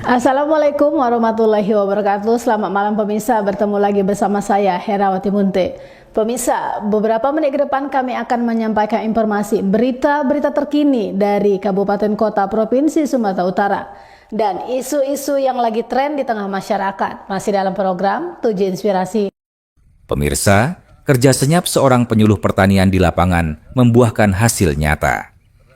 Assalamualaikum warahmatullahi wabarakatuh. Selamat malam pemirsa, bertemu lagi bersama saya Herawati Munte. Pemirsa, beberapa menit ke depan kami akan menyampaikan informasi berita-berita terkini dari Kabupaten Kota Provinsi Sumatera Utara dan isu-isu yang lagi tren di tengah masyarakat. Masih dalam program Tujuh Inspirasi. Pemirsa, kerja senyap seorang penyuluh pertanian di lapangan membuahkan hasil nyata.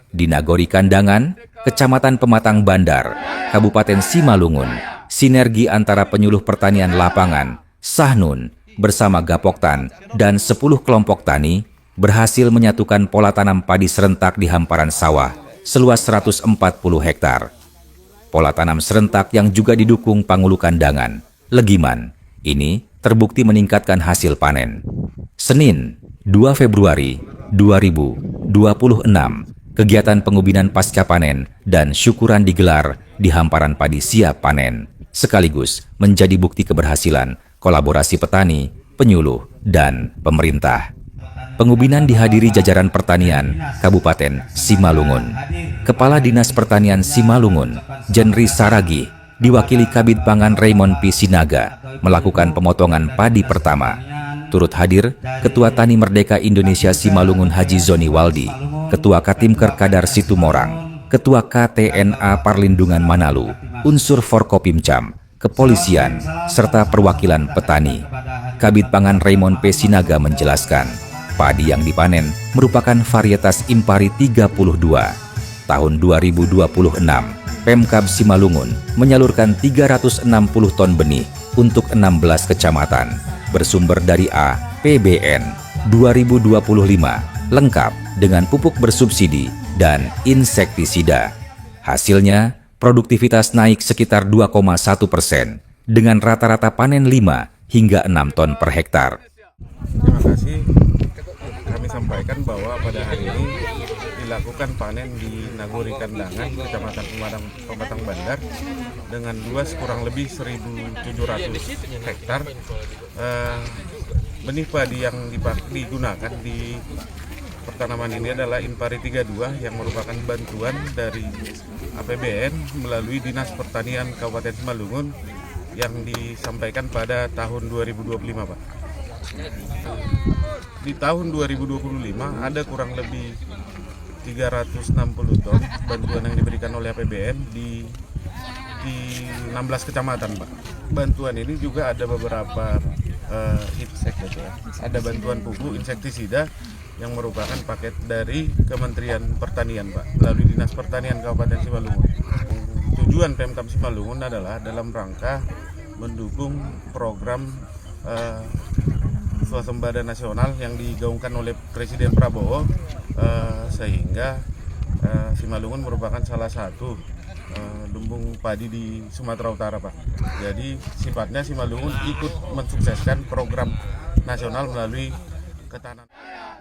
Di Nagori Kandangan, Kecamatan Pematang Bandar, Kabupaten Simalungun, sinergi antara penyuluh pertanian lapangan, Sahnun, bersama Gapoktan dan 10 kelompok tani berhasil menyatukan pola tanam padi serentak di hamparan sawah seluas 140 hektar. Pola tanam serentak yang juga didukung Pangulu Kandangan, Legiman, ini terbukti meningkatkan hasil panen. Senin, 2 Februari 2026, kegiatan pengubinan pasca panen dan syukuran digelar di hamparan padi siap panen, sekaligus menjadi bukti keberhasilan kolaborasi petani, penyuluh, dan pemerintah. Pengubinan dihadiri jajaran pertanian Kabupaten Simalungun. Kepala Dinas Pertanian Simalungun, Jenri Saragih, diwakili Kabid Pangan Raymond P. Sinaga, melakukan pemotongan padi pertama. Turut hadir Ketua Tani Merdeka Indonesia Simalungun Haji Zoni Waldi, Ketua Katimker Kadar Situmorang, Ketua KTNA Parlindungan Manalu, unsur Forkopimcam, Kepolisian, serta perwakilan petani. Kabid Pangan Raymond P. Sinaga menjelaskan, padi yang dipanen merupakan varietas Impari 32. Tahun 2026, Pemkab Simalungun menyalurkan 360 ton benih untuk 16 kecamatan, bersumber dari APBN 2025, lengkap dengan pupuk bersubsidi dan insektisida. Hasilnya, produktivitas naik sekitar 2,1% dengan rata-rata panen 5 hingga 6 ton per hektar. Terima kasih. Kami sampaikan bahwa pada hari ini dilakukan panen di Nagori Kandangan, Kecamatan Pematang Bandar, dengan luas kurang lebih 1.700 hektar. Benih padi yang digunakan di pertanaman ini adalah Impari 32 yang merupakan bantuan dari APBN melalui Dinas Pertanian Kabupaten Simalungun yang disampaikan pada tahun 2025, Pak. Di tahun 2025 ada kurang lebih 360 ton bantuan yang diberikan oleh APBN di 16 kecamatan, Pak. Bantuan ini juga ada beberapa ada bantuan pupuk insektisida yang merupakan paket dari Kementerian Pertanian, Pak, melalui Dinas Pertanian Kabupaten Simalungun. Tujuan Pemkab Simalungun adalah dalam rangka mendukung program swasembada nasional yang digaungkan oleh Presiden Prabowo, sehingga Simalungun merupakan salah satu lumbung padi di Sumatera Utara, Pak. Jadi sifatnya Simalungun ikut mensukseskan program nasional melalui ketahanan.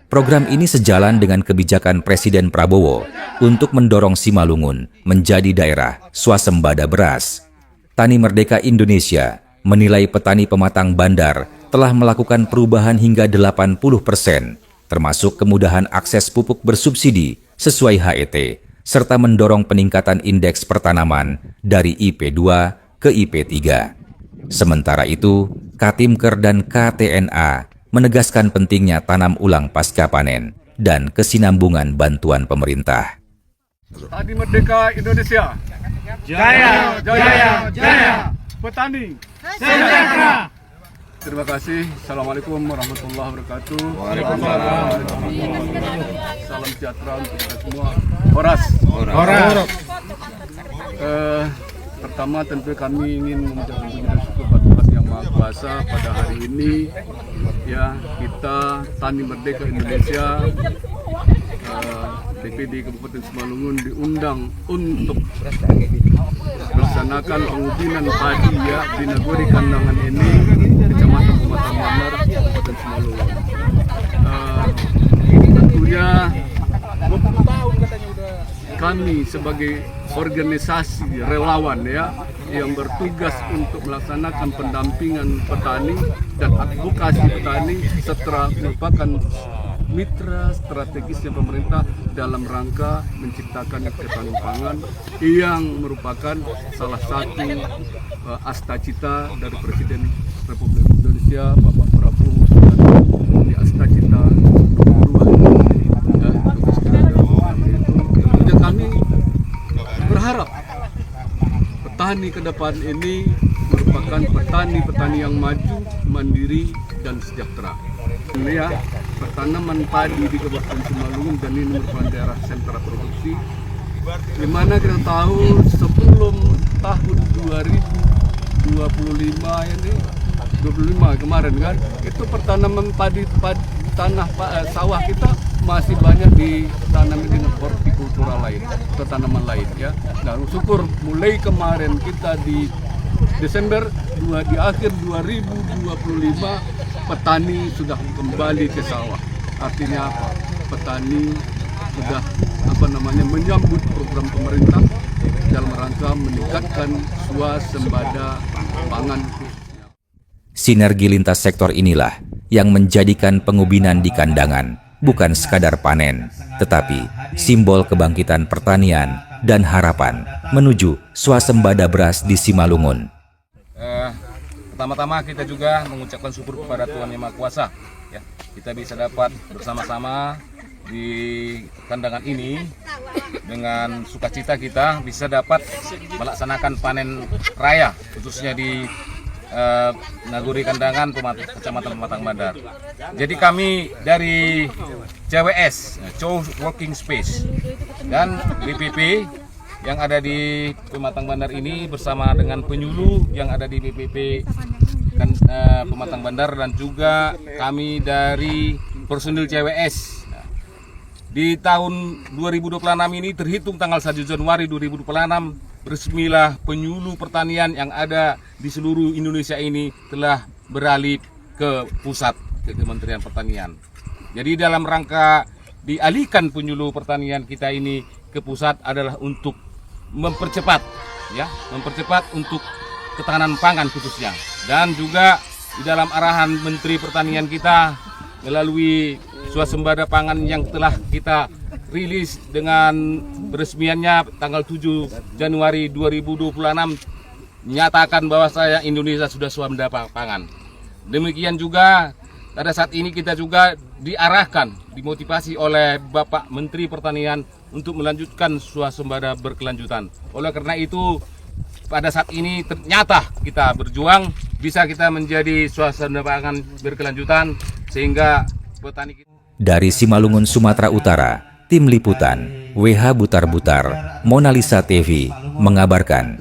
Program ini sejalan dengan kebijakan Presiden Prabowo untuk mendorong Simalungun menjadi daerah swasembada beras. Tani Merdeka Indonesia menilai petani Pematang Bandar telah melakukan perubahan hingga 80%, termasuk kemudahan akses pupuk bersubsidi sesuai HET, serta mendorong peningkatan indeks pertanaman dari IP2 ke IP3. Sementara itu, Katimker dan KTNA menegaskan pentingnya tanam ulang pasca panen dan kesinambungan bantuan pemerintah. Tani Merdeka Indonesia, jaya, jaya, jaya. Petani sejahtera. Terima kasih. Assalamualaikum warahmatullahi wabarakatuh. Waalaikumsalam. Salam sejahtera untuk kita semua. Horas. Pertama tentu kami ingin mengucapkan puji dan syukur kepada Tuhan Yang Maha Kuasa pada hari ini. Ya, kita Tani Merdeka Indonesia, DPD Kabupaten Simalungun diundang untuk melaksanakan pengubinan padi ya di Nagori Kandangan ini, Kecamatan Pematang Bandar, Kabupaten Simalungun. Tentunya kami sebagai organisasi relawan ya yang bertugas untuk melaksanakan pendampingan petani dan advokasi petani serta merupakan mitra strategisnya pemerintah dalam rangka menciptakan ketahanan pangan yang merupakan salah satu asta-cita dari Presiden Republik Indonesia Bapak Prabowo Subianto di asta-cita tentunya kami berharap petani ke depan ini merupakan petani-petani yang maju, mandiri, dan sejahtera. Ini ya, pertanaman padi di Kabupaten Simalungun dan ini merupakan daerah sentra produksi. Di mana kita tahu sebelum tahun 2025 ini, 25 kemarin kan, itu pertanaman sawah kita masih banyak ditanami dengan hortikultura lain atau tanaman lain ya. Nah, syukur mulai kemarin kita di Desember di akhir 2025 petani sudah kembali ke sawah. Artinya apa? Petani sudah menyambut program pemerintah dalam rangka meningkatkan swasembada pangan. Sinergi lintas sektor inilah yang menjadikan pengubinan di kandangan bukan sekadar panen, tetapi simbol kebangkitan pertanian dan harapan menuju swasembada beras di Simalungun. Pertama-tama kita juga mengucapkan syukur kepada Tuhan Yang Maha Kuasa. Ya, kita bisa dapat bersama-sama di kandangan ini dengan sukacita kita bisa dapat melaksanakan panen raya, khususnya di Naguri Kandangan, Kecamatan Pematang Bandar. Jadi kami dari CWS, Chow Working Space, dan BPP yang ada di Pematang Bandar ini bersama dengan penyuluh yang ada di BPP Pematang Bandar dan juga kami dari personil CWS. Di tahun 2026 ini terhitung tanggal 1 Januari 2026 resmilah penyuluh pertanian yang ada di seluruh Indonesia ini telah beralih ke pusat, ke Kementerian Pertanian. Jadi dalam rangka dialihkan penyuluh pertanian kita ini ke pusat adalah untuk mempercepat untuk ketahanan pangan khususnya, dan juga di dalam arahan Menteri Pertanian kita melalui swasembada pangan yang telah kita rilis dengan peresmiannya tanggal 7 Januari 2026 menyatakan bahwa Indonesia sudah swasembada pangan. Demikian juga pada saat ini kita juga diarahkan, dimotivasi oleh Bapak Menteri Pertanian untuk melanjutkan swasembada berkelanjutan. Oleh karena itu pada saat ini ternyata kita berjuang bisa kita menjadi swasembada pangan berkelanjutan sehingga petani kita. Dari Simalungun, Sumatera Utara, Tim Liputan WH Butar Butar, Mona Lisa TV mengabarkan.